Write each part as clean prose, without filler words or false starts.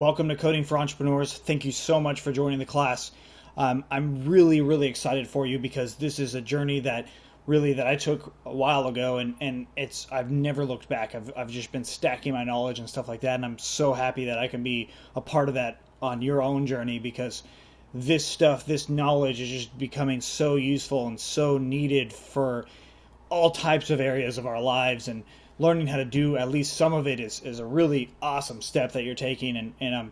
Welcome to Coding for Entrepreneurs. Thank you so much for joining the class. I'm really excited for you because this is a journey that I took a while ago, and I've never looked back. I've just been stacking my knowledge and stuff like that, and I'm so happy that I can be a part of that on your own journey because this knowledge is just becoming so useful and so needed for all types of areas of our lives, and learning how to do at least some of it is a really awesome step that you're taking, and I'm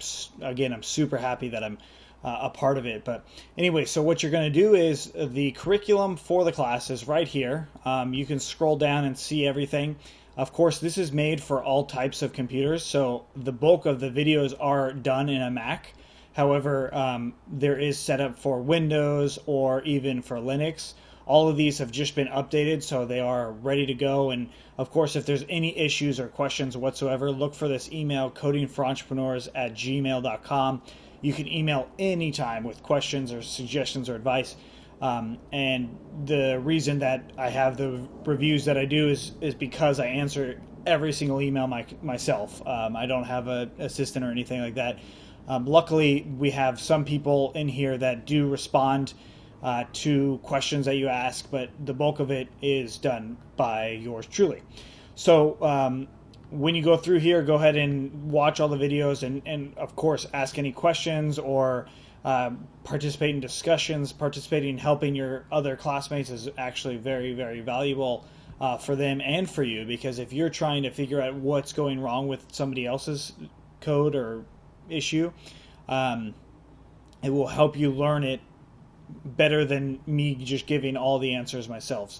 super happy that I'm a part of it. But anyway, so what you're going to do is the curriculum for the class is right here. You can scroll down and see everything. Of course, this is made for all types of computers, so the bulk of the videos are done in a Mac. However, there is setup for Windows or even for Linux. All of these have just been updated, so they are ready to go. And of course, if there's any issues or questions whatsoever, look for this email, codingforentrepreneurs@gmail.com. You can email anytime with questions or suggestions or advice. And the reason that I have the reviews that I do is because I answer every single email myself. I don't have an assistant or anything like that. Luckily, we have some people in here that do respond to questions that you ask, but the bulk of it is done by yours truly. So when you go through here, go ahead and watch all the videos, and of course ask any questions or participate in discussions. Participating in helping your other classmates is actually very valuable for them and for you, because if you're trying to figure out what's going wrong with somebody else's code or issue, it will help you learn it better than me just giving all the answers myself.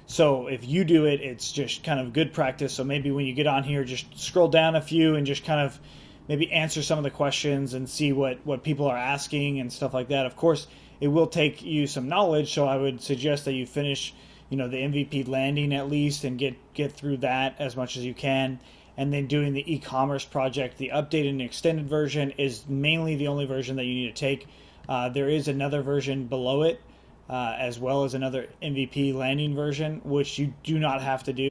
So if you do it, it's just kind of good practice. So maybe when you get on here, just scroll down a few and just kind of maybe answer some of the questions and see what people are asking and stuff like that. Of course, it will take you some knowledge, so I would suggest that you finish, the MVP landing at least, and get through that as much as you can. And then doing the e-commerce project, the updated and extended version is mainly the only version that you need to take. There is another version below it, as well as another MVP landing version, which you do not have to do.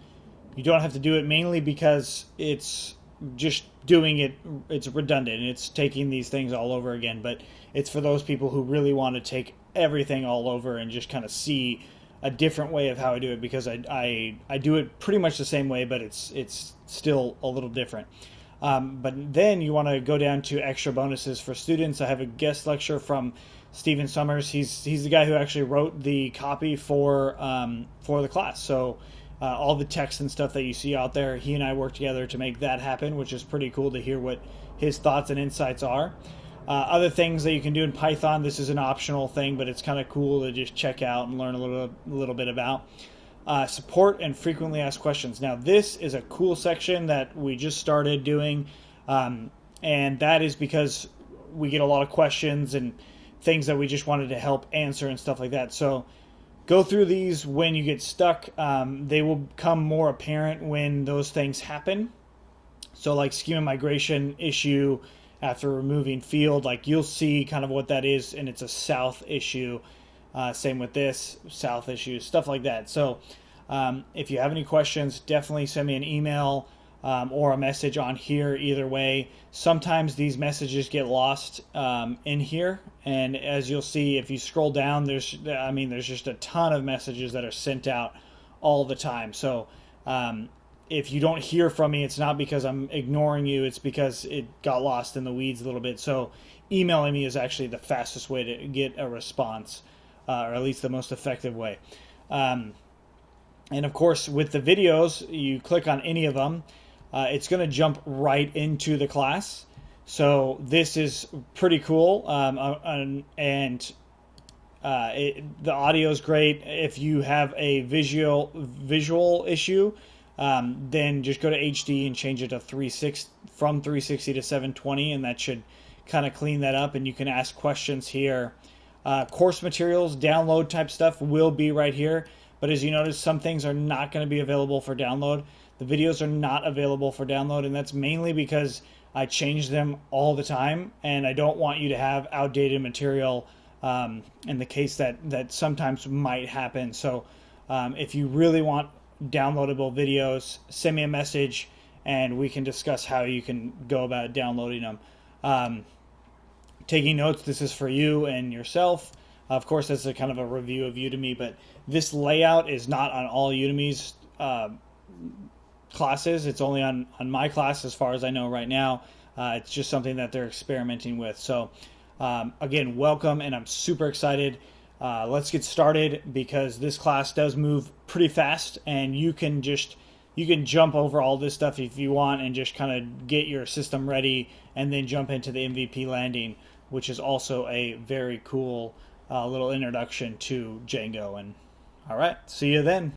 You don't have to do it mainly because it's just doing it, it's redundant, and it's taking these things all over again. But it's for those people who really want to take everything all over and just kind of see a different way of how I do it, because I do it pretty much the same way, but it's still a little different. But then you want to go down to extra bonuses for students. I have a guest lecture from Stephen Summers. He's the guy who actually wrote the copy for the class. So all the text and stuff that you see out there, he and I work together to make that happen, which is pretty cool to hear what his thoughts and insights are. Other things that you can do in Python, this is an optional thing, but it's kind of cool to just check out and learn a little bit about. Support and frequently asked questions. Now, this is a cool section that we just started doing, and that is because we get a lot of questions and things that we just wanted to help answer and stuff like that. So go through these when you get stuck. They will become more apparent when those things happen. So like schema migration issue after removing field, like you'll see kind of what that is, and it's a south issue. Same with this, south issue, stuff like that. So if you have any questions, definitely send me an email or a message on here. Either way, sometimes these messages get lost in here, and as you'll see, if you scroll down, there's just a ton of messages that are sent out all the time. So if you don't hear from me, it's not because I'm ignoring you, it's because it got lost in the weeds a little bit. So emailing me is actually the fastest way to get a response, or at least the most effective way. And of course, with the videos, you click on any of them, it's going to jump right into the class. So this is pretty cool, and the audio is great. If you have a visual issue, then just go to HD and change it to from 360 to 720, and that should kind of clean that up. And you can ask questions here. Course materials, download type stuff will be right here. But as you notice, some things are not going to be available for download. The videos are not available for download, and that's mainly because I change them all the time, and I don't want you to have outdated material in the case that sometimes might happen. So if you really want downloadable videos, send me a message, and we can discuss how you can go about downloading them. taking notes, this is for you and yourself. Of course, that's a kind of a review of Udemy, but this layout is not on all Udemy's classes. It's only on my class as far as I know right now. It's just something that they're experimenting with. So again, welcome, and I'm super excited. Let's get started, because this class does move pretty fast, and you can jump over all this stuff if you want and just kind of get your system ready and then jump into the MVP landing, which is also a very cool little introduction to Django. And all right, see you then.